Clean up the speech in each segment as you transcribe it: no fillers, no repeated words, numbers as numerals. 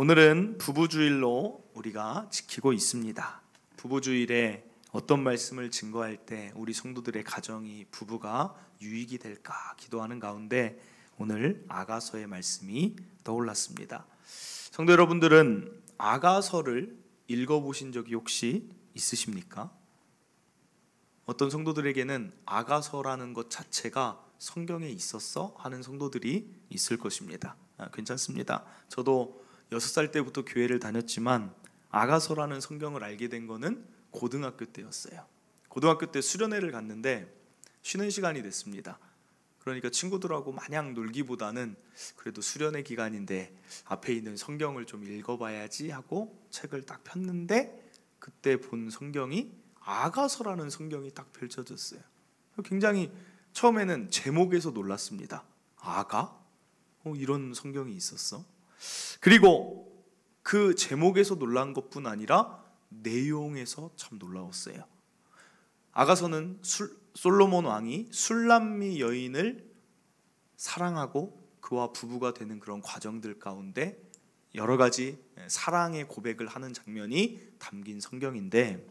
오늘은 부부주일로 우리가 지키고 있습니다. 부부주일에 어떤 말씀을 증거할 때 우리 성도들의 가정이 부부가 유익이 될까 기도하는 가운데 오늘 아가서의 말씀이 떠올랐습니다. 성도 여러분들은 아가서를 읽어보신 적이 혹시 있으십니까? 어떤 성도들에게는 아가서라는 것 자체가 성경에 있었어? 하는 성도들이 있을 것입니다. 괜찮습니다. 저도 6살 때부터 교회를 다녔지만 아가서라는 성경을 알게 된 거는 고등학교 때였어요. 고등학교 때 수련회를 갔는데 쉬는 시간이 됐습니다. 그러니까 친구들하고 마냥 놀기보다는 그래도 수련회 기간인데 앞에 있는 성경을 좀 읽어봐야지 하고 책을 딱 폈는데 그때 본 성경이 아가서라는 성경이 딱 펼쳐졌어요. 굉장히 처음에는 제목에서 놀랐습니다. 아가? 이런 성경이 있었어? 그리고 그 제목에서 놀란 것뿐 아니라 내용에서 참 놀라웠어요. 아가서는 솔로몬 왕이 술람미 여인을 사랑하고 그와 부부가 되는 그런 과정들 가운데 여러 가지 사랑의 고백을 하는 장면이 담긴 성경인데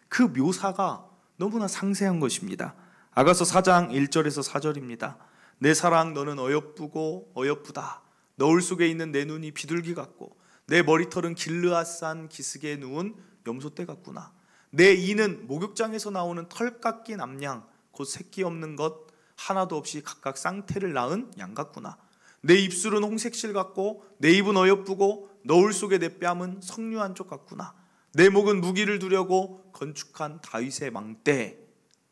그 묘사가 너무나 상세한 것입니다. 아가서 4장 1절에서 4절입니다. 내 사랑 너는 어여쁘고 어여쁘다. 너울 속에 있는 내 눈이 비둘기 같고 내 머리털은 길르앗산 기슭에 누운 염소떼 같구나. 내 이는 목욕장에서 나오는 털 깎인 암양 곧 새끼 없는 것 하나도 없이 각각 쌍태를 낳은 양 같구나. 내 입술은 홍색실 같고 내 입은 어여쁘고 너울 속에 내 뺨은 석류한 쪽 같구나. 내 목은 무기를 두려고 건축한 다윗의 망대.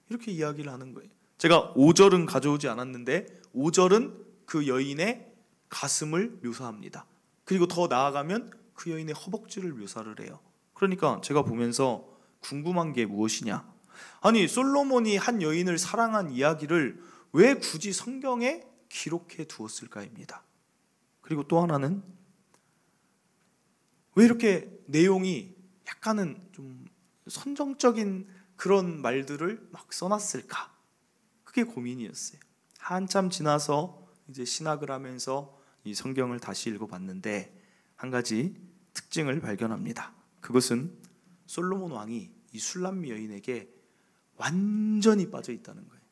이렇게 이야기를 하는 거예요. 제가 5절은 가져오지 않았는데 5절은 그 여인의 가슴을 묘사합니다. 그리고 더 나아가면 그 여인의 허벅지를 묘사를 해요. 그러니까 제가 보면서 궁금한 게 무엇이냐? 아니 솔로몬이 한 여인을 사랑한 이야기를 왜 굳이 성경에 기록해 두었을까입니다. 그리고 또 하나는 왜 이렇게 내용이 약간은 좀 선정적인 그런 말들을 막 써놨을까? 그게 고민이었어요. 한참 지나서 이제 신학을 하면서 이 성경을 다시 읽어봤는데 한 가지 특징을 발견합니다. 그것은 솔로몬 왕이 이 술람미 여인에게 완전히 빠져 있다는 거예요.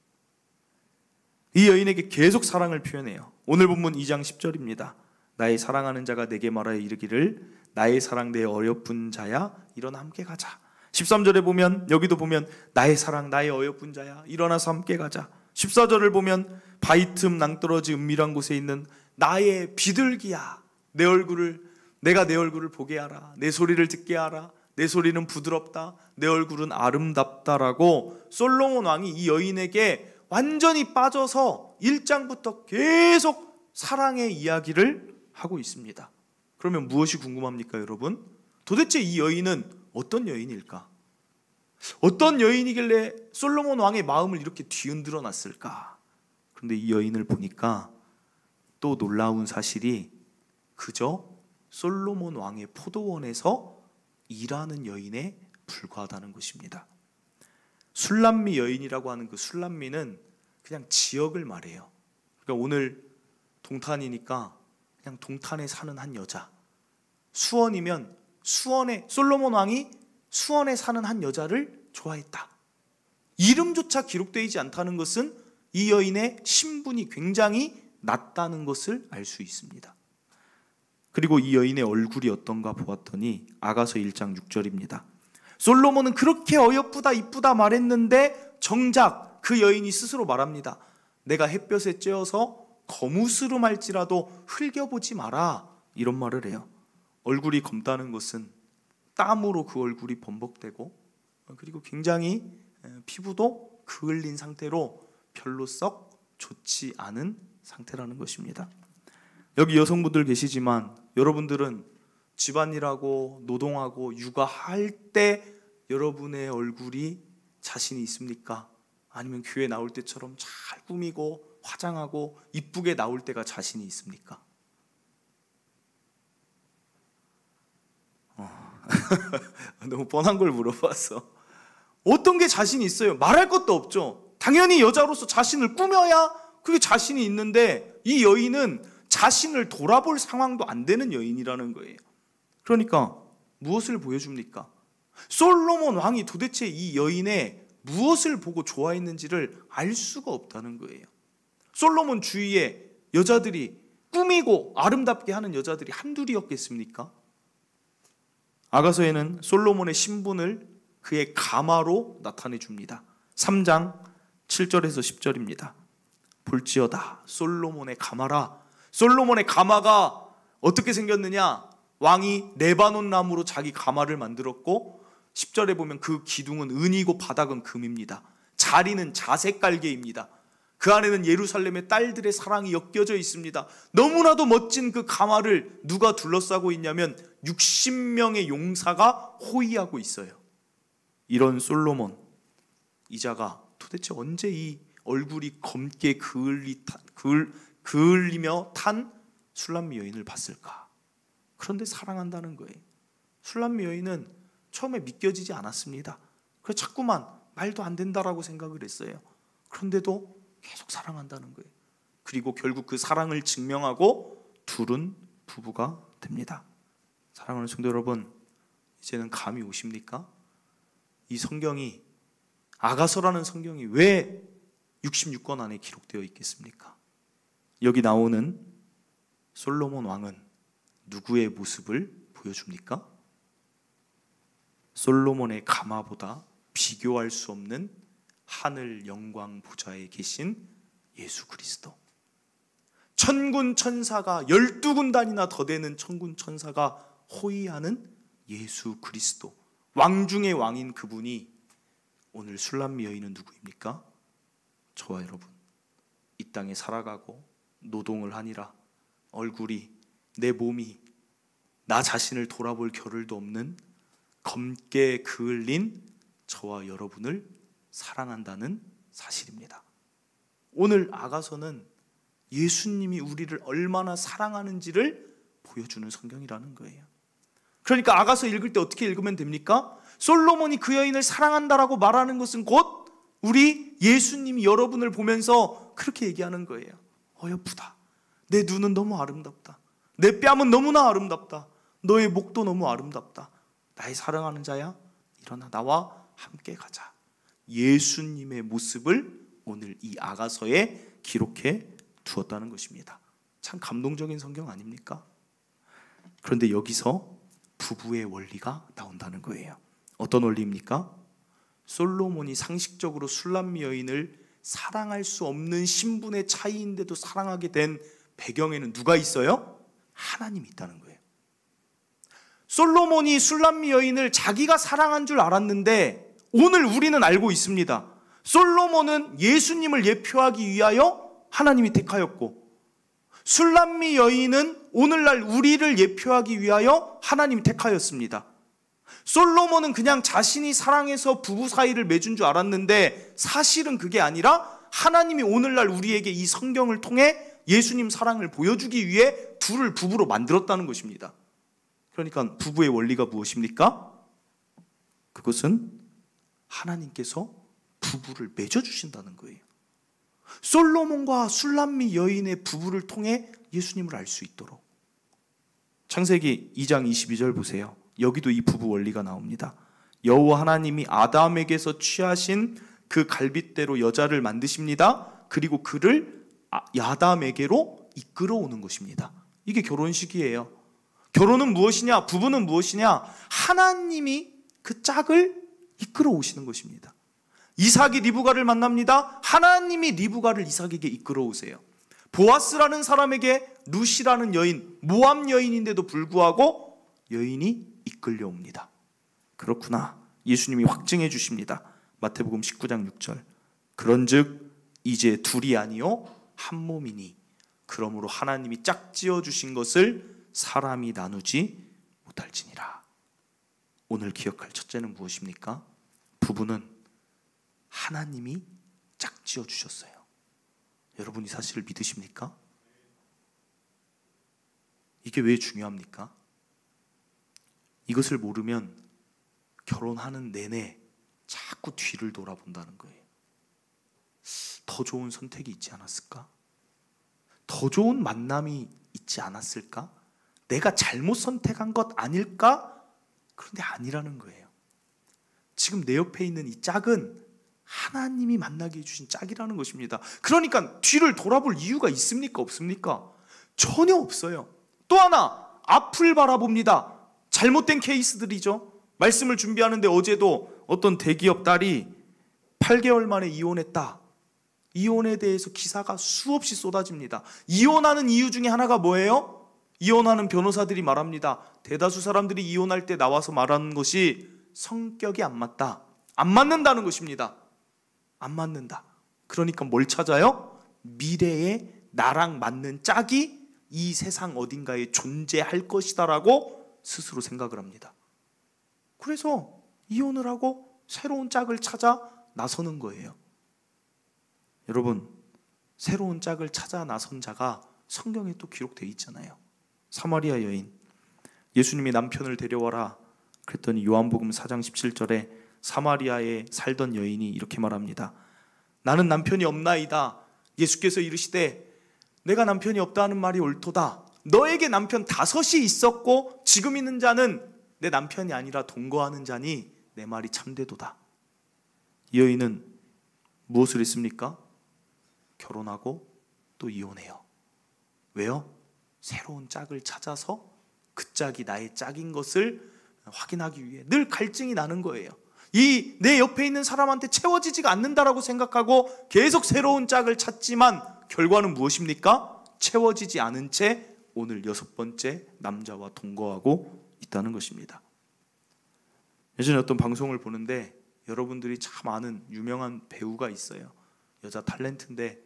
이 여인에게 계속 사랑을 표현해요. 오늘 본문 2장 10절입니다. 나의 사랑하는 자가 내게 말하여 이르기를 나의 사랑 내 어여쁜 자야 일어나 함께 가자. 13절에 보면 여기도 보면 나의 사랑 나의 어여쁜 자야 일어나서 함께 가자. 14절을 보면 바위 틈 낭떠러지 은밀한 곳에 있는 나의 비둘기야 내가 내 얼굴을 보게 하라. 내 소리를 듣게 하라. 내 소리는 부드럽다. 내 얼굴은 아름답다라고 솔로몬 왕이 이 여인에게 완전히 빠져서 1장부터 계속 사랑의 이야기를 하고 있습니다. 그러면 무엇이 궁금합니까, 여러분? 도대체 이 여인은 어떤 여인일까? 어떤 여인이길래 솔로몬 왕의 마음을 이렇게 뒤흔들어 놨을까? 그런데 이 여인을 보니까 또 놀라운 사실이 그저 솔로몬 왕의 포도원에서 일하는 여인에 불과하다는 것입니다. 술람미 여인이라고 하는 그 술람미는 그냥 지역을 말해요. 그러니까 오늘 동탄이니까 그냥 동탄에 사는 한 여자, 수원이면 솔로몬 왕이 수원에 사는 한 여자를 좋아했다. 이름조차 기록되어 있지 않다는 것은 이 여인의 신분이 굉장히 낮다는 것을 알 수 있습니다. 그리고 이 여인의 얼굴이 어떤가 보았더니 아가서 1장 6절입니다. 솔로몬은 그렇게 어여쁘다 이쁘다 말했는데 정작 그 여인이 스스로 말합니다. 내가 햇볕에 쬐어서 거무스름할지라도 흘겨보지 마라. 이런 말을 해요. 얼굴이 검다는 것은 땀으로 그 얼굴이 범벅되고 그리고 굉장히 피부도 그을린 상태로 별로 썩 좋지 않은 상태라는 것입니다. 여기 여성분들 계시지만 여러분들은 집안일하고 노동하고 육아할 때 여러분의 얼굴이 자신이 있습니까? 아니면 교회 나올 때처럼 잘 꾸미고 화장하고 이쁘게 나올 때가 자신이 있습니까? 너무 뻔한 걸 물어봤어. 어떤 게 자신이 있어요? 말할 것도 없죠. 당연히 여자로서 자신을 꾸며야 그게 자신이 있는데 이 여인은 자신을 돌아볼 상황도 안 되는 여인이라는 거예요. 그러니까 무엇을 보여줍니까? 솔로몬 왕이 도대체 이 여인의 무엇을 보고 좋아했는지를 알 수가 없다는 거예요. 솔로몬 주위에 여자들이 꾸미고 아름답게 하는 여자들이 한둘이었겠습니까? 아가서에는 솔로몬의 신분을 그의 가마로 나타내 줍니다. 3장 7절에서 10절입니다. 볼지어다 솔로몬의 가마라. 솔로몬의 가마가 어떻게 생겼느냐? 왕이 레바논 나무로 자기 가마를 만들었고 10절에 보면 그 기둥은 은이고 바닥은 금입니다. 자리는 자색 깔개입니다. 그 안에는 예루살렘의 딸들의 사랑이 엮여져 있습니다. 너무나도 멋진 그 가마를 누가 둘러싸고 있냐면 60명의 용사가 호위하고 있어요. 이런 솔로몬, 이자가 도대체 언제 이 얼굴이 검게 그을리며 탄 술람미 여인을 봤을까? 그런데 사랑한다는 거예요. 술람미 여인은 처음에 믿겨지지 않았습니다. 그래서 자꾸만 말도 안 된다라고 생각을 했어요. 그런데도 계속 사랑한다는 거예요. 그리고 결국 그 사랑을 증명하고 둘은 부부가 됩니다. 사랑하는 성도 여러분, 이제는 감이 오십니까? 이 성경이, 아가서라는 성경이 왜 66권 안에 기록되어 있겠습니까? 여기 나오는 솔로몬 왕은 누구의 모습을 보여줍니까? 솔로몬의 가마보다 비교할 수 없는 하늘 영광 보좌에 계신 예수 그리스도. 천군 천사가 12군단이나 더 되는 천군 천사가 호위하는 예수 그리스도. 왕 중의 왕인 그분이 오늘 술람미 여인은 누구입니까? 저와 여러분. 이 땅에 살아가고 노동을 하니라 얼굴이, 내 몸이 나 자신을 돌아볼 겨를도 없는 검게 그을린 저와 여러분을 사랑한다는 사실입니다. 오늘 아가서는 예수님이 우리를 얼마나 사랑하는지를 보여주는 성경이라는 거예요. 그러니까 아가서 읽을 때 어떻게 읽으면 됩니까? 솔로몬이 그 여인을 사랑한다라고 말하는 것은 곧 우리 예수님이 여러분을 보면서 그렇게 얘기하는 거예요. 어여쁘다. 내 눈은 너무 아름답다. 내 뺨은 너무나 아름답다. 너의 목도 너무 아름답다. 나의 사랑하는 자야, 일어나 나와 함께 가자. 예수님의 모습을 오늘 이 아가서에 기록해 두었다는 것입니다. 참 감동적인 성경 아닙니까? 그런데 여기서 부부의 원리가 나온다는 거예요. 어떤 원리입니까? 솔로몬이 상식적으로 술람미 여인을 사랑할 수 없는 신분의 차이인데도 사랑하게 된 배경에는 누가 있어요? 하나님이 있다는 거예요. 솔로몬이 술람미 여인을 자기가 사랑한 줄 알았는데 오늘 우리는 알고 있습니다. 솔로몬은 예수님을 예표하기 위하여 하나님이 택하였고, 술람미 여인은 오늘날 우리를 예표하기 위하여 하나님이 택하였습니다. 솔로몬은 그냥 자신이 사랑해서 부부 사이를 맺은 줄 알았는데 사실은 그게 아니라 하나님이 오늘날 우리에게 이 성경을 통해 예수님 사랑을 보여주기 위해 둘을 부부로 만들었다는 것입니다. 그러니까 부부의 원리가 무엇입니까? 그것은 하나님께서 부부를 맺어주신다는 거예요. 솔로몬과 술람미 여인의 부부를 통해 예수님을 알 수 있도록. 창세기 2장 22절 보세요. 여기도 이 부부 원리가 나옵니다. 여호와 하나님이 아담에게서 취하신 그 갈빗대로 여자를 만드십니다. 그리고 그를 야담에게로 이끌어오는 것입니다. 이게 결혼식이에요. 결혼은 무엇이냐? 부부는 무엇이냐? 하나님이 그 짝을 이끌어 오시는 것입니다. 이삭이 리브가를 만납니다. 하나님이 리브가를 이삭에게 이끌어 오세요. 보아스라는 사람에게 루시라는 여인, 모압 여인인데도 불구하고 여인이 이끌려옵니다. 그렇구나. 예수님이 확증해 주십니다. 마태복음 19장 6절. 그런즉 이제 둘이 아니요 한 몸이니 그러므로 하나님이 짝지어 주신 것을 사람이 나누지 못할지니라. 오늘 기억할 첫째는 무엇입니까? 부부는 하나님이 짝지어 주셨어요. 여러분 이 사실을 믿으십니까? 이게 왜 중요합니까? 이것을 모르면 결혼하는 내내 자꾸 뒤를 돌아본다는 거예요. 더 좋은 선택이 있지 않았을까? 더 좋은 만남이 있지 않았을까? 내가 잘못 선택한 것 아닐까? 그런데 아니라는 거예요. 지금 내 옆에 있는 이 짝은 하나님이 만나게 해주신 짝이라는 것입니다. 그러니까 뒤를 돌아볼 이유가 있습니까? 없습니까? 전혀 없어요. 또 하나, 앞을 바라봅니다. 잘못된 케이스들이죠. 말씀을 준비하는데 어제도 어떤 대기업 딸이 8개월 만에 이혼했다. 이혼에 대해서 기사가 수없이 쏟아집니다. 이혼하는 이유 중에 하나가 뭐예요? 이혼하는 변호사들이 말합니다. 대다수 사람들이 이혼할 때 나와서 말하는 것이 성격이 안 맞다. 안 맞는다는 것입니다. 안 맞는다. 그러니까 뭘 찾아요? 미래에 나랑 맞는 짝이 이 세상 어딘가에 존재할 것이다라고 스스로 생각을 합니다. 그래서 이혼을 하고 새로운 짝을 찾아 나서는 거예요. 여러분, 새로운 짝을 찾아 나선 자가 성경에 또 기록되어 있잖아요. 사마리아 여인, 예수님이 남편을 데려와라 그랬더니 요한복음 4장 17절에 사마리아에 살던 여인이 이렇게 말합니다. 나는 남편이 없나이다. 예수께서 이르시되 내가 남편이 없다 하는 말이 옳도다. 너에게 남편 5이 있었고 지금 있는 자는 내 남편이 아니라 동거하는 자니 내 말이 참되도다. 이 여인은 무엇을 했습니까? 결혼하고 또 이혼해요. 왜요? 새로운 짝을 찾아서 그 짝이 나의 짝인 것을 확인하기 위해 늘 갈증이 나는 거예요. 이 내 옆에 있는 사람한테 채워지지가 않는다라고 생각하고 계속 새로운 짝을 찾지만 결과는 무엇입니까? 채워지지 않은 채 오늘 6번째 남자와 동거하고 있다는 것입니다. 예전에 어떤 방송을 보는데 여러분들이 참 아는 유명한 배우가 있어요. 여자 탤런트인데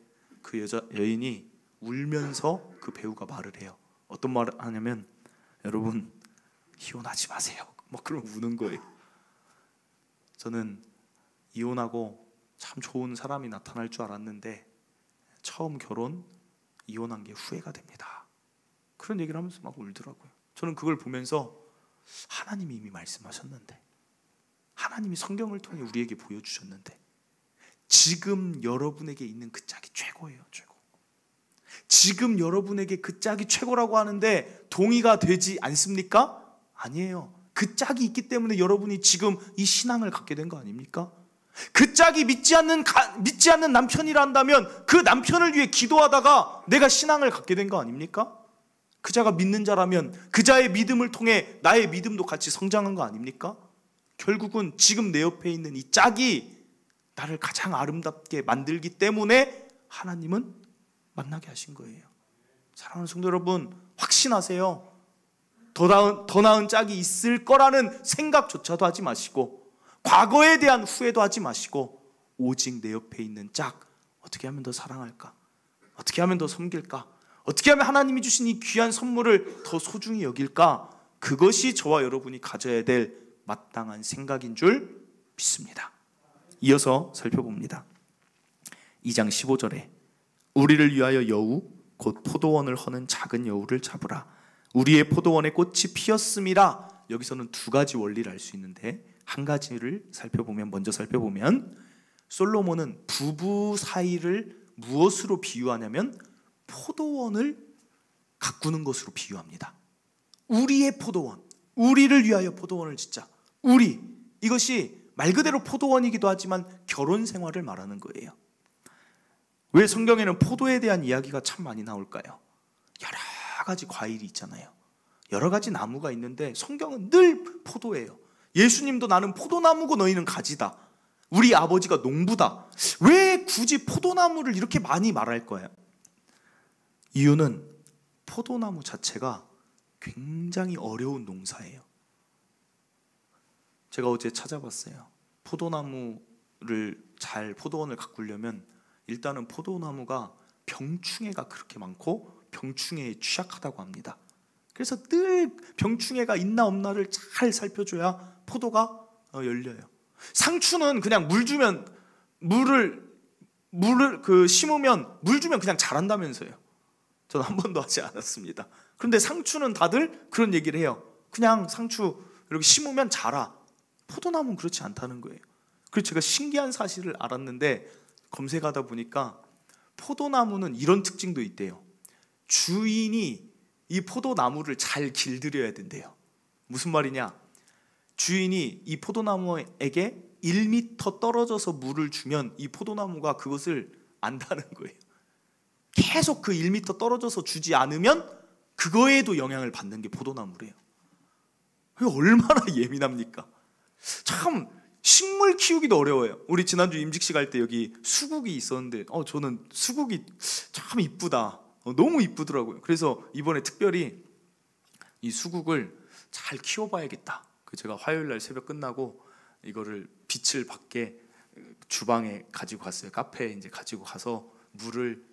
그 여인이 울면서 그 배우가 말을 해요. 어떤 말을 하냐면 여러분 이혼하지 마세요. 막 그러면 우는 거예요. 저는 이혼하고 참 좋은 사람이 나타날 줄 알았는데 처음 결혼 이혼한 게 후회가 됩니다. 그런 얘기를 하면서 막 울더라고요. 저는 그걸 보면서 하나님이 이미 말씀하셨는데, 하나님이 성경을 통해 우리에게 보여주셨는데 지금 여러분에게 있는 그 짝이 최고예요. 최고. 지금 여러분에게 그 짝이 최고라고 하는데 동의가 되지 않습니까? 아니에요. 그 짝이 있기 때문에 여러분이 지금 이 신앙을 갖게 된 거 아닙니까? 그 짝이 믿지 않는 남편이라 한다면 그 남편을 위해 기도하다가 내가 신앙을 갖게 된 거 아닙니까? 그 자가 믿는 자라면 그 자의 믿음을 통해 나의 믿음도 같이 성장한 거 아닙니까? 결국은 지금 내 옆에 있는 이 짝이 나를 가장 아름답게 만들기 때문에 하나님은 만나게 하신 거예요. 사랑하는 성도 여러분, 확신하세요. 더 나은 짝이 있을 거라는 생각조차도 하지 마시고 과거에 대한 후회도 하지 마시고 오직 내 옆에 있는 짝, 어떻게 하면 더 사랑할까? 어떻게 하면 더 섬길까? 어떻게 하면 하나님이 주신 이 귀한 선물을 더 소중히 여길까? 그것이 저와 여러분이 가져야 될 마땅한 생각인 줄 믿습니다. 이어서 살펴봅니다. 2장 15절에 우리를 위하여 여우 곧 포도원을 허는 작은 여우를 잡으라. 우리의 포도원에 꽃이 피었음이라. 여기서는 두 가지 원리를 알 수 있는데 한 가지를 먼저 살펴보면 솔로몬은 부부 사이를 무엇으로 비유하냐면 포도원을 가꾸는 것으로 비유합니다. 우리의 포도원, 우리를 위하여 포도원을 짓자. 이것이 말 그대로 포도원이기도 하지만 결혼 생활을 말하는 거예요. 왜 성경에는 포도에 대한 이야기가 참 많이 나올까요? 여러 가지 과일이 있잖아요. 여러 가지 나무가 있는데 성경은 늘 포도예요. 예수님도 나는 포도나무고 너희는 가지다. 우리 아버지가 농부다. 왜 굳이 포도나무를 이렇게 많이 말할 거예요? 이유는 포도나무 자체가 굉장히 어려운 농사예요. 제가 어제 찾아봤어요. 포도원을 가꾸려면 일단은 포도나무가 병충해가 그렇게 많고 병충해에 취약하다고 합니다. 그래서 늘 병충해가 있나 없나를 잘 살펴줘야 포도가 열려요. 상추는 그냥 물을 심으면 물 주면 그냥 자란다면서요. 저는 한 번도 하지 않았습니다. 그런데 상추는 다들 그런 얘기를 해요. 그냥 상추 이렇게 심으면 자라. 포도나무는 그렇지 않다는 거예요. 그래서 제가 신기한 사실을 알았는데 검색하다 보니까 포도나무는 이런 특징도 있대요. 주인이 이 포도나무를 잘 길들여야 된대요. 무슨 말이냐? 주인이 이 포도나무에게 1m 떨어져서 물을 주면 이 포도나무가 그것을 안다는 거예요. 계속 그 1m 떨어져서 주지 않으면 그거에도 영향을 받는 게 포도나무래요. 얼마나 예민합니까? 참 식물 키우기도 어려워요. 우리 지난주 임직식 할 때 여기 수국이 있었는데 저는 수국이 참 이쁘다. 너무 이쁘더라고요. 그래서 이번에 특별히 이 수국을 잘 키워봐야겠다. 제가 화요일 날 새벽 끝나고 이거를 빛을 밖에 주방에 가지고 갔어요. 카페에 이제 가지고 가서 물을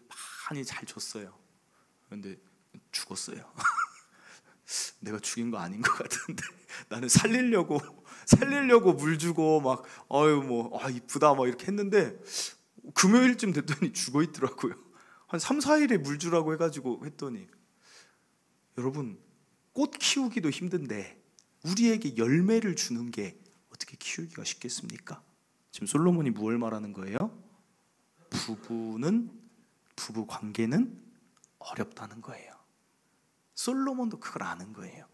많이 잘 줬어요. 그런데 죽었어요. 내가 죽인 거 아닌 것 같은데 나는 살리려고 물 주고 막 이쁘다 막 이렇게 했는데 금요일쯤 됐더니 죽어 있더라고요. 한 3, 4일에 물 주라고 해가지고 했더니, 여러분 꽃 키우기도 힘든데 우리에게 열매를 주는 게 어떻게 키우기가 쉽겠습니까? 지금 솔로몬이 무엇을 말하는 거예요? 부부 관계는 어렵다는 거예요. 솔로몬도 그걸 아는 거예요.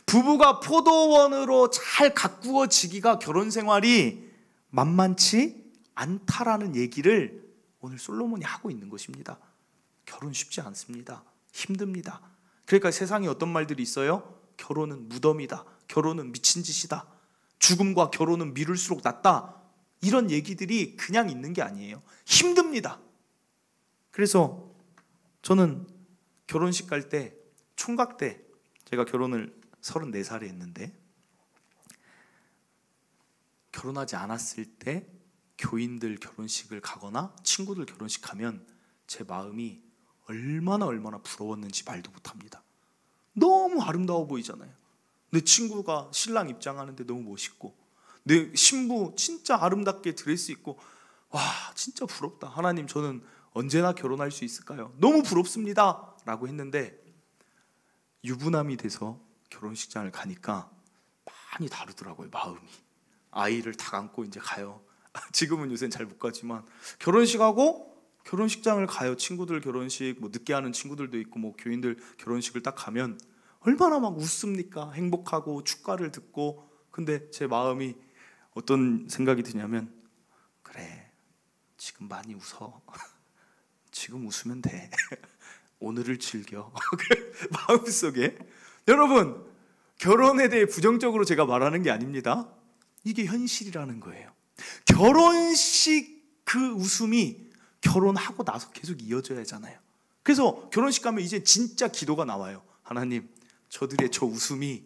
부부가 포도원으로 잘 가꾸어지기가 결혼 생활이 만만치 않다라는 얘기를 오늘 솔로몬이 하고 있는 것입니다. 결혼 쉽지 않습니다. 힘듭니다. 그러니까 세상에 어떤 말들이 있어요? 결혼은 무덤이다. 결혼은 미친 짓이다. 죽음과 결혼은 미룰수록 낫다. 이런 얘기들이 그냥 있는 게 아니에요. 힘듭니다. 그래서 저는 결혼식 갈 때, 총각 때, 제가 결혼을 34살에 했는데, 결혼하지 않았을 때 교인들 결혼식을 가거나 친구들 결혼식 가면 제 마음이 얼마나 부러웠는지 말도 못합니다. 너무 아름다워 보이잖아요. 내 친구가 신랑 입장하는데 너무 멋있고, 내 신부 진짜 아름답게 드레스 입고, 와 진짜 부럽다. 하나님, 저는 언제나 결혼할 수 있을까요? 너무 부럽습니다 라고 했는데, 유부남이 돼서 결혼식장을 가니까 많이 다르더라고요. 마음이. 아이를 다 안고 이제 가요. 지금은 요새는 잘 못 가지만 결혼식하고 결혼식장을 가요. 친구들 결혼식, 늦게 하는 친구들도 있고 교인들 결혼식을 딱 가면 얼마나 막 웃습니까? 행복하고 축가를 듣고. 근데 제 마음이 어떤 생각이 드냐면, 그래 지금 많이 웃어. 지금 웃으면 돼. 오늘을 즐겨. 마음속에. 여러분, 결혼에 대해 부정적으로 제가 말하는 게 아닙니다. 이게 현실이라는 거예요. 결혼식 그 웃음이 결혼하고 나서 계속 이어져야 하잖아요. 그래서 결혼식 가면 이제 진짜 기도가 나와요. 하나님, 저들의 저 웃음이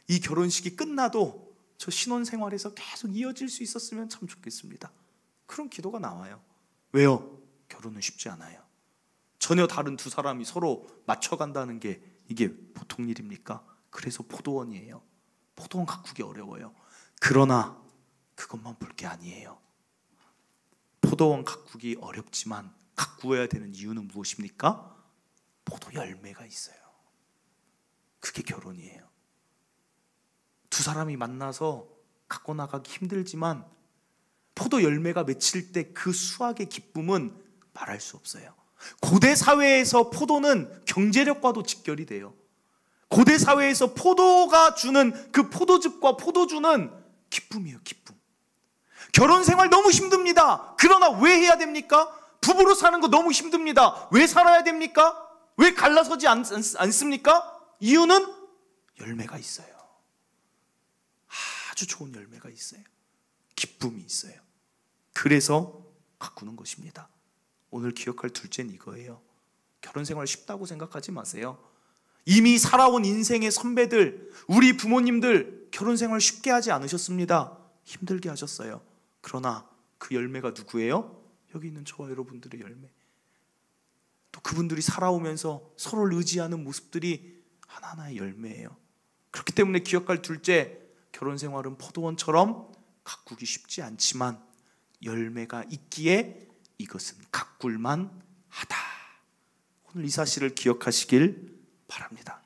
이 결혼식이 끝나도 저 신혼생활에서 계속 이어질 수 있었으면 참 좋겠습니다. 그런 기도가 나와요. 왜요? 결혼은 쉽지 않아요. 전혀 다른 두 사람이 서로 맞춰간다는 게 이게 보통 일입니까? 그래서 포도원이에요. 포도원 가꾸기 어려워요. 그러나 그것만 볼 게 아니에요. 포도원 가꾸기 어렵지만 가꾸어야 되는 이유는 무엇입니까? 포도 열매가 있어요. 그게 결혼이에요. 두 사람이 만나서 갖고 나가기 힘들지만 포도 열매가 맺힐 때 그 수확의 기쁨은 말할 수 없어요. 고대 사회에서 포도는 경제력과도 직결이 돼요. 고대 사회에서 포도가 주는 그 포도즙과 포도주는 기쁨이에요. 기쁨. 결혼 생활 너무 힘듭니다. 그러나 왜 해야 됩니까? 부부로 사는 거 너무 힘듭니다. 왜 살아야 됩니까? 왜 갈라서지 않습니까? 이유는 열매가 있어요. 아주 좋은 열매가 있어요. 기쁨이 있어요. 그래서 가꾸는 것입니다. 오늘 기억할 둘째는 이거예요. 결혼 생활 쉽다고 생각하지 마세요. 이미 살아온 인생의 선배들, 우리 부모님들 결혼 생활 쉽게 하지 않으셨습니다. 힘들게 하셨어요. 그러나 그 열매가 누구예요? 여기 있는 저와 여러분들의 열매. 또 그분들이 살아오면서 서로를 의지하는 모습들이 하나하나의 열매예요. 그렇기 때문에 기억할 둘째, 결혼 생활은 포도원처럼 가꾸기 쉽지 않지만 열매가 있기에 이것은 가꿀만 하다. 오늘 이 사실을 기억하시길 바랍니다.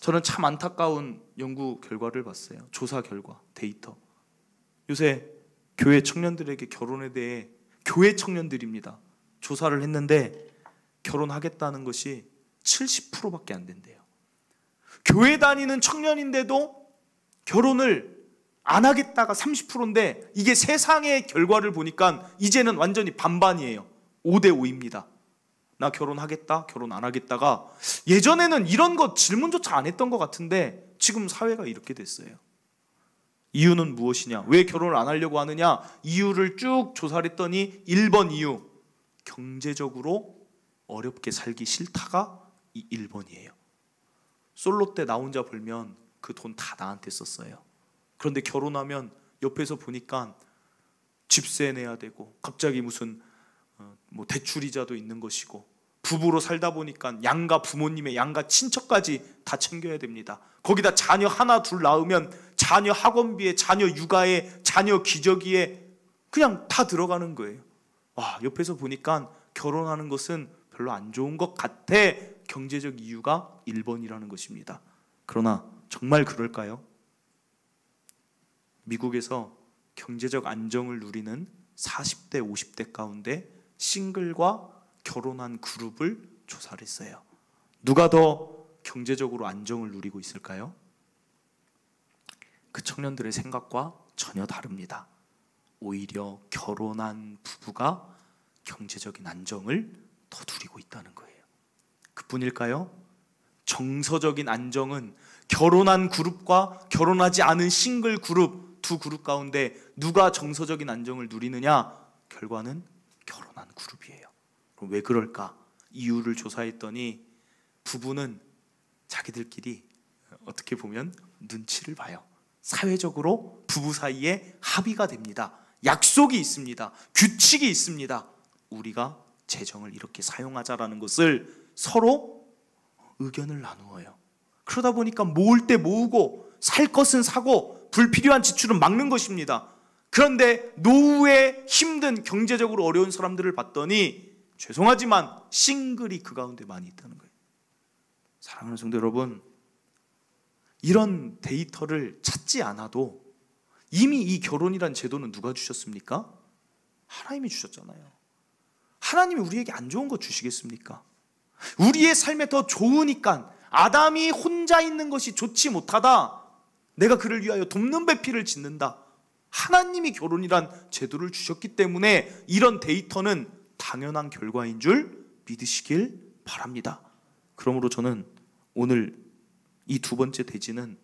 저는 참 안타까운 연구 결과를 봤어요. 조사 결과, 데이터. 요새 교회 청년들에게 결혼에 대해, 교회 청년들입니다, 조사를 했는데 결혼하겠다는 것이 70%밖에 안 된대요. 교회 다니는 청년인데도 결혼을 안 하겠다가 30%인데 이게 세상의 결과를 보니까 이제는 완전히 반반이에요. 5대 5입니다. 나 결혼하겠다, 결혼 안 하겠다가 예전에는 이런 거 질문조차 안 했던 것 같은데 지금 사회가 이렇게 됐어요. 이유는 무엇이냐? 왜 결혼을 안 하려고 하느냐? 이유를 쭉 조사를 했더니 1번 이유, 경제적으로 어렵게 살기 싫다가 이 1번이에요. 솔로 때 나 혼자 벌면 그 돈 다 나한테 썼어요. 그런데 결혼하면 옆에서 보니까 집세 내야 되고 갑자기 무슨 대출이자도 있는 것이고 부부로 살다 보니까 양가 부모님의 양가 친척까지 다 챙겨야 됩니다. 거기다 자녀 하나 둘 낳으면 자녀 학원비에 자녀 육아에 자녀 기저귀에 그냥 다 들어가는 거예요. 와, 옆에서 보니까 결혼하는 것은 별로 안 좋은 것 같아. 경제적 이유가 1번이라는 것입니다. 그러나 정말 그럴까요? 미국에서 경제적 안정을 누리는 40대 50대 가운데 싱글과 결혼한 그룹을 조사를 했어요. 누가 더 경제적으로 안정을 누리고 있을까요? 그 청년들의 생각과 전혀 다릅니다. 오히려 결혼한 부부가 경제적인 안정을 더 누리고 있다는 거예요. 그뿐일까요? 정서적인 안정은 결혼한 그룹과 결혼하지 않은 싱글 그룹 두 그룹 가운데 누가 정서적인 안정을 누리느냐? 결과는 결혼한 그룹이에요. 그럼 왜 그럴까? 이유를 조사했더니 부부는 자기들끼리 어떻게 보면 눈치를 봐요. 사회적으로 부부 사이에 합의가 됩니다. 약속이 있습니다. 규칙이 있습니다. 우리가 재정을 이렇게 사용하자라는 것을 서로 의견을 나누어요. 그러다 보니까 모을 때 모으고 살 것은 사고 불필요한 지출은 막는 것입니다. 그런데 노후에 힘든 경제적으로 어려운 사람들을 봤더니 죄송하지만 싱글이 그 가운데 많이 있다는 거예요. 사랑하는 성도 여러분, 이런 데이터를 찾지 않아도 이미 이 결혼이란 제도는 누가 주셨습니까? 하나님이 주셨잖아요. 하나님이 우리에게 안 좋은 거 주시겠습니까? 우리의 삶에 더 좋으니까 아담이 혼자 있는 것이 좋지 못하다, 내가 그를 위하여 돕는 배필을 짓는다. 하나님이 결혼이란 제도를 주셨기 때문에 이런 데이터는 당연한 결과인 줄 믿으시길 바랍니다. 그러므로 저는 오늘 이 두 번째 대지는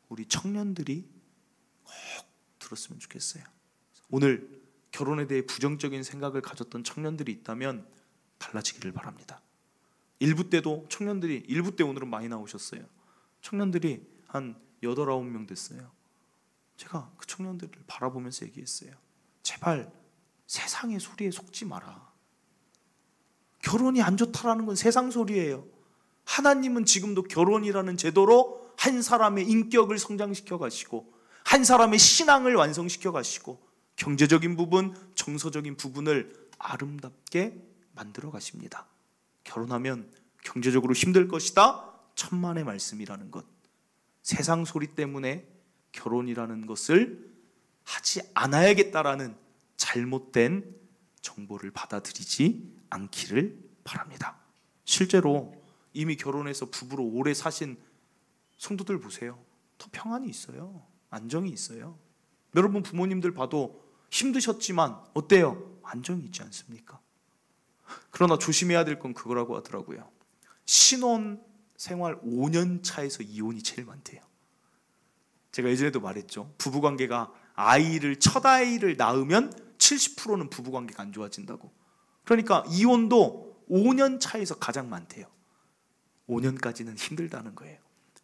우리 청년들이 꼭 들었으면 좋겠어요. 오늘 결혼에 대해 부정적인 생각을 가졌던 청년들이 있다면 달라지기를 바랍니다. 일부 때도 청년들이, 일부 때 오늘은 많이 나오셨어요. 청년들이 한 8, 9명 됐어요. 제가 그 청년들을 바라보면서 얘기했어요. 제발 세상의 소리에 속지 마라. 결혼이 안 좋다라는 건 세상 소리예요. 하나님은 지금도 결혼이라는 제도로 한 사람의 인격을 성장시켜 가시고 한 사람의 신앙을 완성시켜 가시고 경제적인 부분, 정서적인 부분을 아름답게 만들어 가십니다. 결혼하면 경제적으로 힘들 것이다, 천만의 말씀이라는 것. 세상 소리 때문에 결혼이라는 것을 하지 않아야겠다라는 잘못된 정보를 받아들이지 않기를 바랍니다. 실제로 이미 결혼해서 부부로 오래 사신 성도들 보세요. 더 평안이 있어요. 안정이 있어요. 여러분 부모님들 봐도 힘드셨지만 어때요? 안정이 있지 않습니까? 그러나 조심해야 될 건 그거라고 하더라고요. 신혼 생활 5년 차에서 이혼이 제일 많대요. 제가 예전에도 말했죠. 부부관계가 첫 아이를 낳으면 70%는 부부관계가 안 좋아진다고. 그러니까 이혼도 5년 차에서 가장 많대요. 5년까지는 힘들다는 거예요.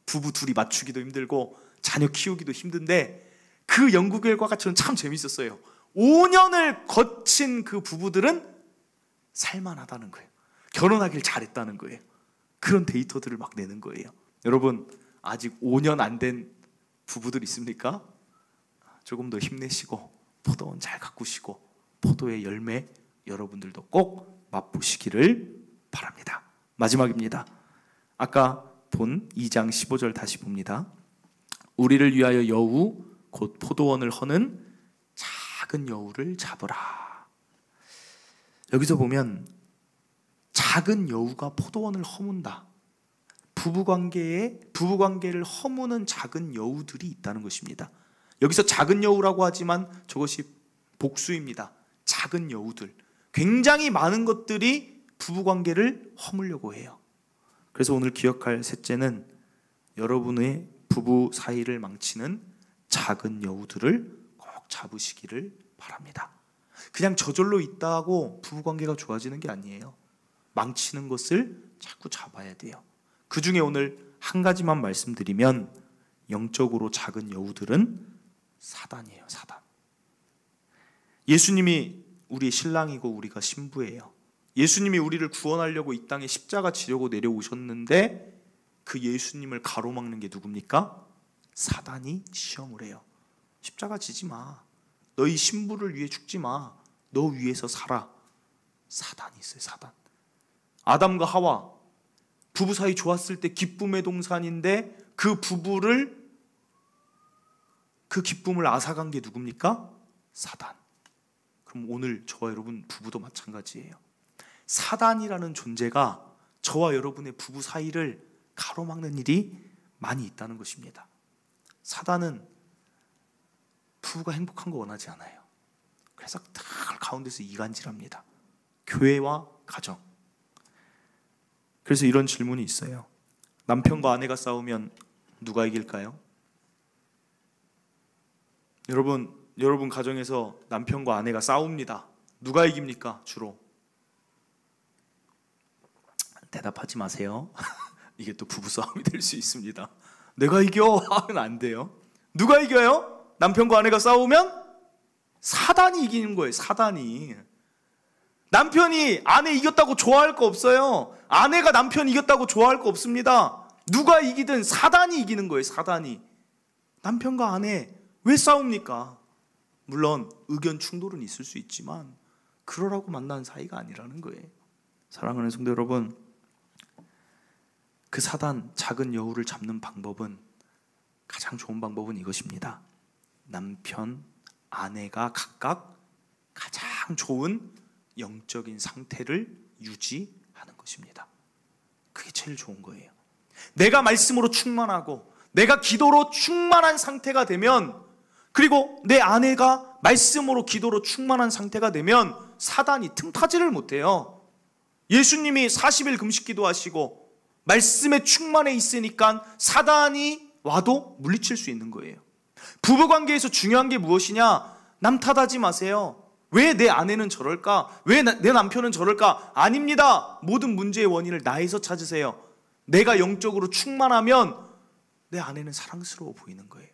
부부 둘이 맞추기도 힘들고 자녀 키우기도 힘든데 그 연구 결과가 저는 참 재밌었어요. 5년을 거친 그 부부들은 살만하다는 거예요. 결혼하길 잘했다는 거예요. 그런 데이터들을 막 내는 거예요. 여러분 아직 5년 안 된 부부들 있습니까? 조금 더 힘내시고 포도원 잘 가꾸시고 포도의 열매 여러분들도 꼭 맛보시기를 바랍니다. 마지막입니다. 아까 본 2장 15절 다시 봅니다. 우리를 위하여 여우 곧 포도원을 허는 작은 여우를 잡으라. 여기서 보면 작은 여우가 포도원을 허문다. 부부관계를 허무는 작은 여우들이 있다는 것입니다. 여기서 작은 여우라고 하지만 저것이 복수입니다. 작은 여우들, 굉장히 많은 것들이 부부관계를 허물려고 해요. 그래서 오늘 기억할 셋째는 여러분의 부부 사이를 망치는 작은 여우들을 꼭 잡으시기를 바랍니다. 그냥 저절로 있다고 부부관계가 좋아지는 게 아니에요. 망치는 것을 자꾸 잡아야 돼요. 그 중에 오늘 한 가지만 말씀드리면, 영적으로 작은 여우들은 사단이에요. 사단. 예수님이 우리 신랑이고 우리가 신부예요. 예수님이 우리를 구원하려고 이 땅에 십자가 지려고 내려오셨는데 그 예수님을 가로막는 게 누굽니까? 사단이 시험을 해요. 십자가 지지 마. 너희 신부를 위해 죽지 마. 너 위해서 살아. 사단이 있어요. 사단. 아담과 하와 부부 사이 좋았을 때 기쁨의 동산인데 그 기쁨을 앗아간 게 누굽니까? 사단. 그럼 오늘 저와 여러분 부부도 마찬가지예요. 사단이라는 존재가 저와 여러분의 부부 사이를 가로막는 일이 많이 있다는 것입니다. 사단은 부부가 행복한 거 원하지 않아요. 그래서 다 가운데서 이간질합니다. 교회와 가정. 그래서 이런 질문이 있어요. 남편과 아내가 싸우면 누가 이길까요? 여러분 가정에서 남편과 아내가 싸웁니다. 누가 이깁니까? 주로 대답하지 마세요. 이게 또 부부싸움이 될 수 있습니다. 내가 이겨 하면 안 돼요. 누가 이겨요? 남편과 아내가 싸우면 사단이 이기는 거예요. 사단이. 남편이 아내 이겼다고 좋아할 거 없어요. 아내가 남편 이겼다고 좋아할 거 없습니다. 누가 이기든 사단이 이기는 거예요. 사단이. 남편과 아내 왜 싸웁니까? 물론 의견 충돌은 있을 수 있지만 그러라고 만난 사이가 아니라는 거예요. 사랑하는 성도 여러분, 그 사단, 작은 여우를 잡는 방법은, 가장 좋은 방법은 이것입니다. 남편, 아내가 각각 가장 좋은 영적인 상태를 유지하는 것입니다. 그게 제일 좋은 거예요. 내가 말씀으로 충만하고 내가 기도로 충만한 상태가 되면, 그리고 내 아내가 말씀으로 기도로 충만한 상태가 되면 사단이 틈타지를 못해요. 예수님이 40일 금식 기도하시고 말씀에 충만해 있으니까 사단이 와도 물리칠 수 있는 거예요. 부부관계에서 중요한 게 무엇이냐? 남 탓하지 마세요. 왜 내 아내는 저럴까? 왜 내 남편은 저럴까? 아닙니다. 모든 문제의 원인을 나에서 찾으세요. 내가 영적으로 충만하면 내 아내는 사랑스러워 보이는 거예요.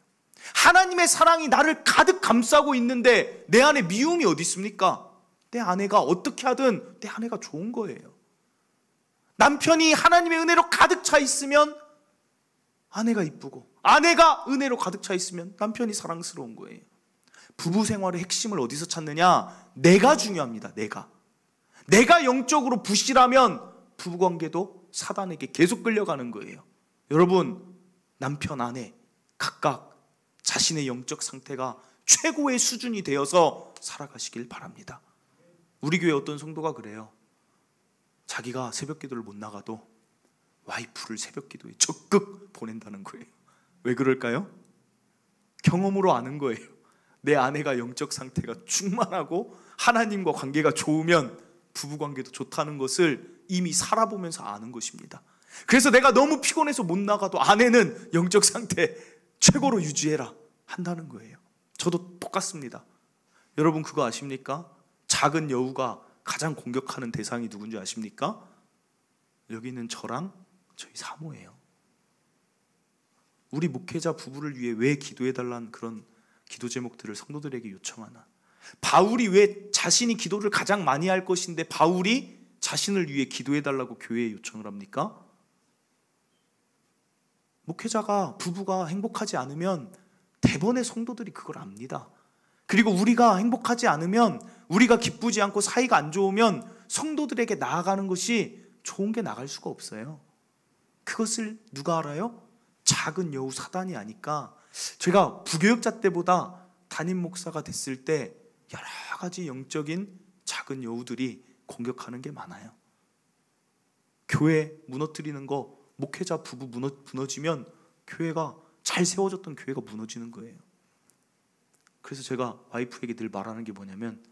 하나님의 사랑이 나를 가득 감싸고 있는데 내 안에 미움이 어디 있습니까? 내 아내가 어떻게 하든 내 아내가 좋은 거예요. 남편이 하나님의 은혜로 가득 차 있으면 아내가 이쁘고, 아내가 은혜로 가득 차 있으면 남편이 사랑스러운 거예요. 부부 생활의 핵심을 어디서 찾느냐? 내가 중요합니다. 내가 영적으로 부실하면 부부관계도 사단에게 계속 끌려가는 거예요. 여러분, 남편, 아내 각각 자신의 영적 상태가 최고의 수준이 되어서 살아가시길 바랍니다. 우리 교회 어떤 성도가 그래요. 자기가 새벽 기도를 못 나가도 와이프를 새벽 기도에 적극 보낸다는 거예요. 왜 그럴까요? 경험으로 아는 거예요. 내 아내가 영적 상태가 충만하고 하나님과 관계가 좋으면 부부관계도 좋다는 것을 이미 살아보면서 아는 것입니다. 그래서 내가 너무 피곤해서 못 나가도 아내는 영적 상태 최고로 유지해라 한다는 거예요. 저도 똑같습니다. 여러분 그거 아십니까? 작은 여우가 가장 공격하는 대상이 누군지 아십니까? 여기 있는 저랑 저희 사모예요. 우리 목회자 부부를 위해 왜 기도해달라는 그런 기도 제목들을 성도들에게 요청하나? 바울이 왜 자신이 기도를 가장 많이 할 것인데 바울이 자신을 위해 기도해달라고 교회에 요청을 합니까? 목회자가, 부부가 행복하지 않으면 대번에 성도들이 그걸 압니다. 그리고 우리가 행복하지 않으면, 우리가 기쁘지 않고 사이가 안 좋으면 성도들에게 나아가는 것이 좋은 게 나갈 수가 없어요. 그것을 누가 알아요? 작은 여우 사단이 아니까. 제가 부교육자 때보다 담임 목사가 됐을 때 여러 가지 영적인 작은 여우들이 공격하는 게 많아요. 교회 무너뜨리는 거, 목회자 부부 무너지면 교회가 잘 세워졌던 교회가 무너지는 거예요. 그래서 제가 와이프에게 늘 말하는 게 뭐냐면,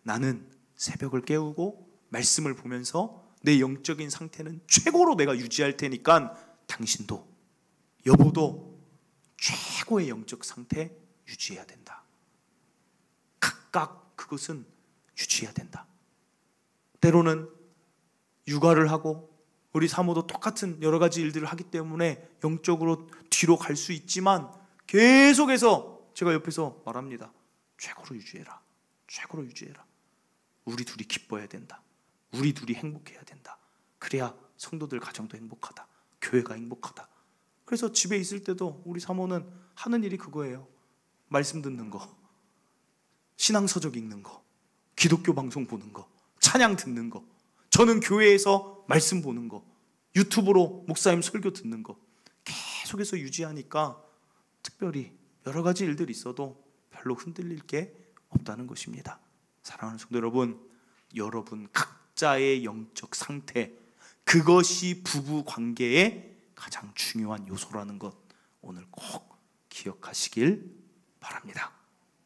나는 새벽을 깨우고 말씀을 보면서 내 영적인 상태는 최고로 내가 유지할 테니까 당신도, 여보도 최고의 영적 상태 유지해야 된다. 각각 그것은 유지해야 된다. 때로는 육아를 하고 우리 사모도 똑같은 여러 가지 일들을 하기 때문에 영적으로 뒤로 갈 수 있지만, 계속해서 제가 옆에서 말합니다. 최고로 유지해라. 최고로 유지해라. 우리 둘이 기뻐해야 된다. 우리 둘이 행복해야 된다. 그래야 성도들 가정도 행복하다. 교회가 행복하다. 그래서 집에 있을 때도 우리 사모는 하는 일이 그거예요. 말씀 듣는 거, 신앙서적 읽는 거, 기독교 방송 보는 거, 찬양 듣는 거, 저는 교회에서 말씀 보는 거, 유튜브로 목사님 설교 듣는 거 계속해서 유지하니까 특별히 여러 가지 일들이 있어도 별로 흔들릴 게 없다는 것입니다. 사랑하는 성도 여러분, 여러분 각자의 영적 상태, 그것이 부부 관계의 가장 중요한 요소라는 것 오늘 꼭 기억하시길 바랍니다.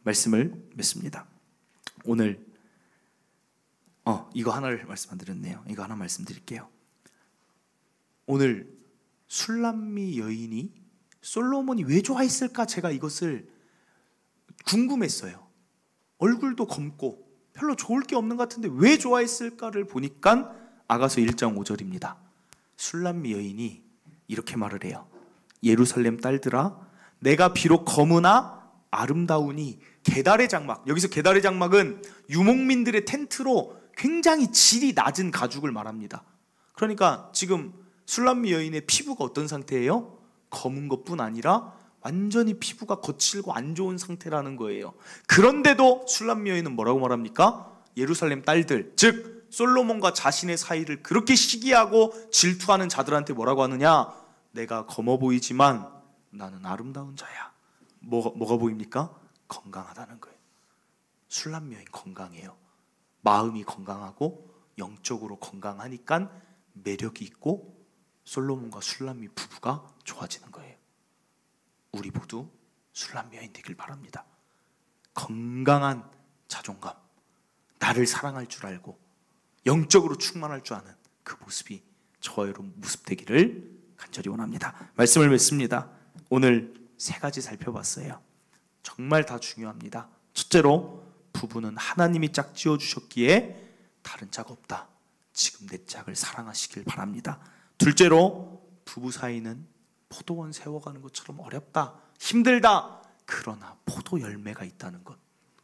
말씀을 맺습니다. 오늘 이거 하나를 말씀 안 드렸네요. 이거 하나 말씀드릴게요. 오늘 술람미 여인이 솔로몬이 왜 좋아했을까, 제가 이것을 궁금했어요. 얼굴도 검고 별로 좋을 게 없는 것 같은데 왜 좋아했을까를 보니까 아가서 1장 5절입니다. 술람미 여인이 이렇게 말을 해요. 예루살렘 딸들아, 내가 비록 검으나 아름다우니 게달의 장막, 여기서 게달의 장막은 유목민들의 텐트로 굉장히 질이 낮은 가죽을 말합니다. 그러니까 지금 술람미 여인의 피부가 어떤 상태예요? 검은 것뿐 아니라 완전히 피부가 거칠고 안 좋은 상태라는 거예요. 그런데도 술람미 여인은 뭐라고 말합니까? 예루살렘 딸들, 즉 솔로몬과 자신의 사이를 그렇게 시기하고 질투하는 자들한테 뭐라고 하느냐? 내가 검어 보이지만 나는 아름다운 자야. 뭐가 보입니까? 건강하다는 거예요. 술람미 여인 건강해요. 마음이 건강하고 영적으로 건강하니까 매력이 있고 솔로몬과 술람미 부부가 좋아지는 거예요. 우리 모두 술람미 여인 되길 바랍니다. 건강한 자존감, 나를 사랑할 줄 알고 영적으로 충만할 줄 아는 그 모습이 저와 여러분 모습 되기를 간절히 원합니다. 말씀을 맺습니다. 오늘 3가지 살펴봤어요. 정말 다 중요합니다. 첫째로, 부부는 하나님이 짝 지어주셨기에 다른 짝 없다. 지금 내 짝을 사랑하시길 바랍니다. 둘째로, 부부 사이는 포도원 세워가는 것처럼 어렵다, 힘들다. 그러나 포도 열매가 있다는 것,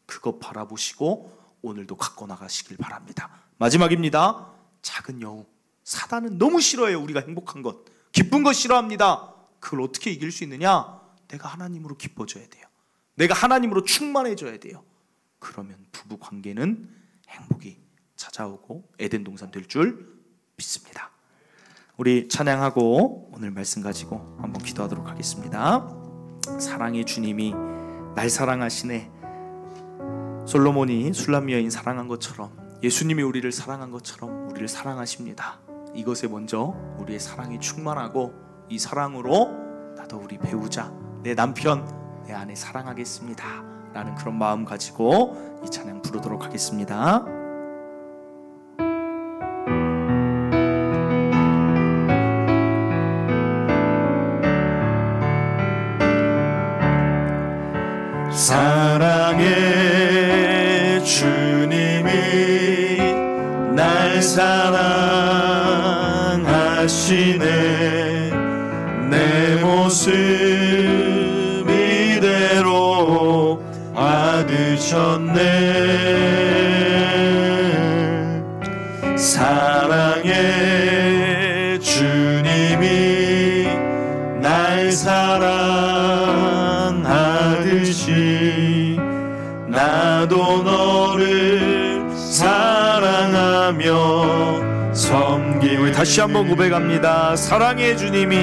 그것 바라보시고 오늘도 갖고 나가시길 바랍니다. 마지막입니다. 작은 여우, 사단은 너무 싫어해요. 우리가 행복한 것, 기쁜 것 싫어합니다. 그걸 어떻게 이길 수 있느냐? 내가 하나님으로 기뻐져야 돼요. 내가 하나님으로 충만해져야 돼요. 그러면 부부 관계는 행복이 찾아오고 에덴 동산 될 줄 믿습니다. 우리 찬양하고 오늘 말씀 가지고 한번 기도하도록 하겠습니다. 사랑의 주님이 날 사랑하시네. 솔로몬이 술람미 여인 사랑한 것처럼 예수님이 우리를 사랑한 것처럼 우리를 사랑하십니다. 이것에 먼저 우리의 사랑이 충만하고 이 사랑으로 나도 우리 배우자, 내 남편, 내 아내 사랑하겠습니다 라는 그런 마음 가지고 이 찬양 부르도록 하겠습니다. 사랑의 주님이 날 사랑하시네. 내 모습 이대로 받으셨네. 사랑의 주님이 날 사랑하듯이 나도 너를 사랑하며 섬기. 우리 다시 한번 고백합니다. 사랑의 주님이,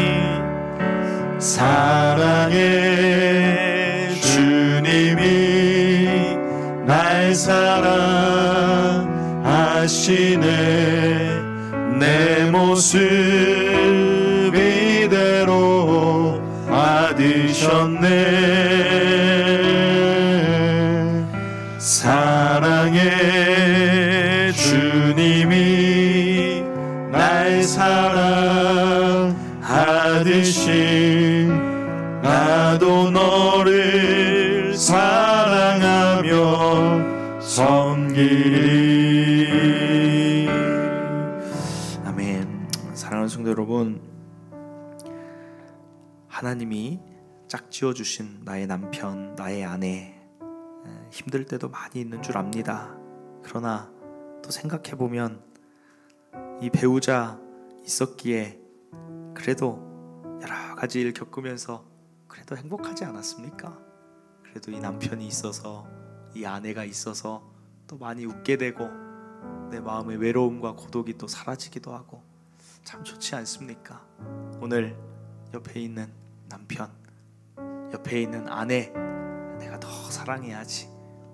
사랑의 주님이 날 사랑하시네. 내 모습 이대로 받으셨네. 사랑의 주님이 날 사랑하듯이 나도 너를 사랑하며 섬기리. 아멘. 사랑하는 성도 여러분, 하나님이 짝지어 주신 나의 남편, 나의 아내, 힘들 때도 많이 있는 줄 압니다. 그러나 또 생각해 보면 이 배우자 있었기에 그래도 여러 가지 일 겪으면서 그래도 행복하지 않았습니까? 그래도 이 남편이 있어서, 이 아내가 있어서 또 많이 웃게 되고 내 마음의 외로움과 고독이 또 사라지기도 하고 참 좋지 않습니까? 오늘 옆에 있는 남편, 옆에 있는 아내, 내가 더 사랑해야지,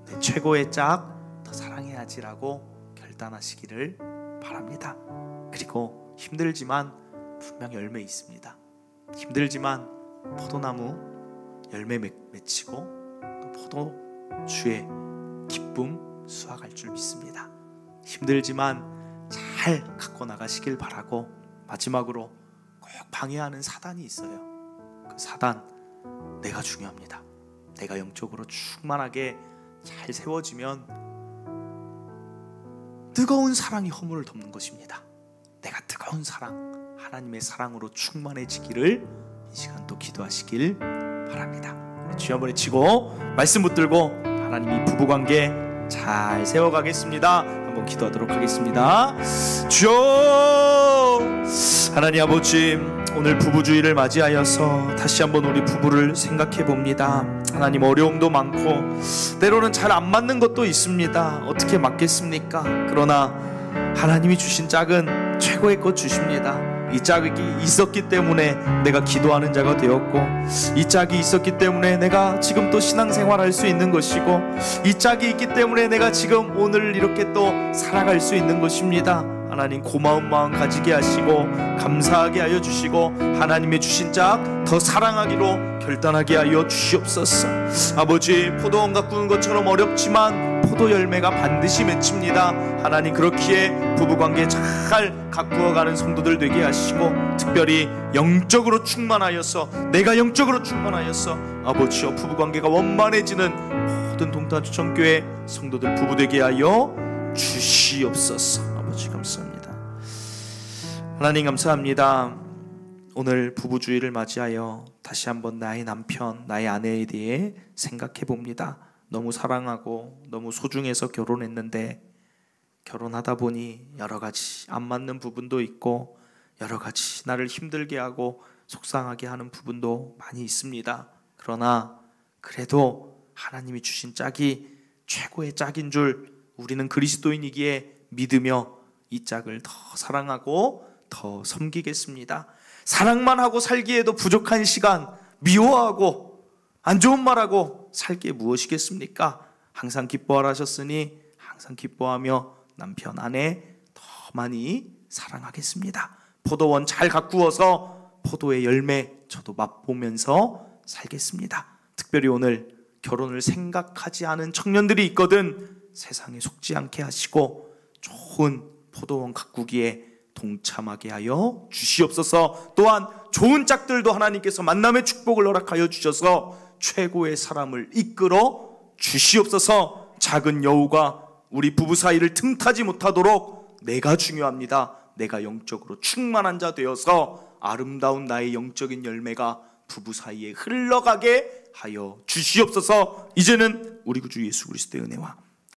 내 최고의 짝 더 사랑해야지라고 결단하시기를 바랍니다. 그리고 힘들지만 분명 열매 있습니다. 힘들지만 포도나무 열매 맺히고 또 포도주의 기쁨 수확할 줄 믿습니다. 힘들지만 잘 갖고 나가시길 바라고, 마지막으로 꼭 방해하는 사단이 있어요. 그 사단, 내가 중요합니다. 내가 영적으로 충만하게 잘 세워지면 뜨거운 사랑이 허물을 덮는 것입니다. 내가 뜨거운 사랑, 하나님의 사랑으로 충만해지기를 이 시간 또 기도하시길 바랍니다. 주여 한번 외치고 말씀 붙들고 하나님이 부부관계 잘 세워가겠습니다. 한번 기도하도록 하겠습니다. 주여, 하나님 아버지, 오늘 부부주의를 맞이하여서 다시 한번 우리 부부를 생각해 봅니다. 하나님, 어려움도 많고 때로는 잘 안 맞는 것도 있습니다. 어떻게 맞겠습니까? 그러나 하나님이 주신 짝은 최고의 것 주십니다. 이 짝이 있었기 때문에 내가 기도하는 자가 되었고, 이 짝이 있었기 때문에 내가 지금 또 신앙생활할 수 있는 것이고, 이 짝이 있기 때문에 내가 지금 오늘 이렇게 또 살아갈 수 있는 것입니다. 하나님, 고마운 마음 가지게 하시고 감사하게 하여 주시고 하나님의 주신 짝 더 사랑하기로 결단하게 하여 주시옵소서. 아버지, 포도원 가꾸는 것처럼 어렵지만 포도 열매가 반드시 맺힙니다. 하나님, 그렇기에 부부관계 잘 가꾸어가는 성도들 되게 하시고, 특별히 영적으로 충만하여서, 내가 영적으로 충만하여서 아버지여 부부관계가 원만해지는 모든 동탄주천교회 성도들 부부 되게 하여 주시옵소서. 아버지 감사합니다. 하나님 감사합니다. 오늘 부부주의를 맞이하여 다시 한번 나의 남편, 나의 아내에 대해 생각해 봅니다. 너무 사랑하고 너무 소중해서 결혼했는데 결혼하다 보니 여러 가지 안 맞는 부분도 있고 여러 가지 나를 힘들게 하고 속상하게 하는 부분도 많이 있습니다. 그러나 그래도 하나님이 주신 짝이 최고의 짝인 줄 우리는 그리스도인이기에 믿으며 이 짝을 더 사랑하고 더 섬기겠습니다. 사랑만 하고 살기에도 부족한 시간, 미워하고 안 좋은 말하고 살기에 무엇이겠습니까? 항상 기뻐하라 하셨으니 항상 기뻐하며 남편, 아내 더 많이 사랑하겠습니다. 포도원 잘 가꾸어서 포도의 열매 저도 맛보면서 살겠습니다. 특별히 오늘 결혼을 생각하지 않은 청년들이 있거든 세상에 속지 않게 하시고 좋은 포도원 가꾸기에 동참하게 하여 주시옵소서. 또한 좋은 짝들도 하나님께서 만남의 축복을 허락하여 주셔서 최고의 사람을 이끌어 주시옵소서. 작은 여우가 우리 부부 사이를 틈타지 못하도록 내가 중요합니다. 내가 영적으로 충만한 자 되어서 아름다운 나의 영적인 열매가 부부 사이에 흘러가게 하여 주시옵소서. 이제는 우리 구주 예수 그리스도의 은혜와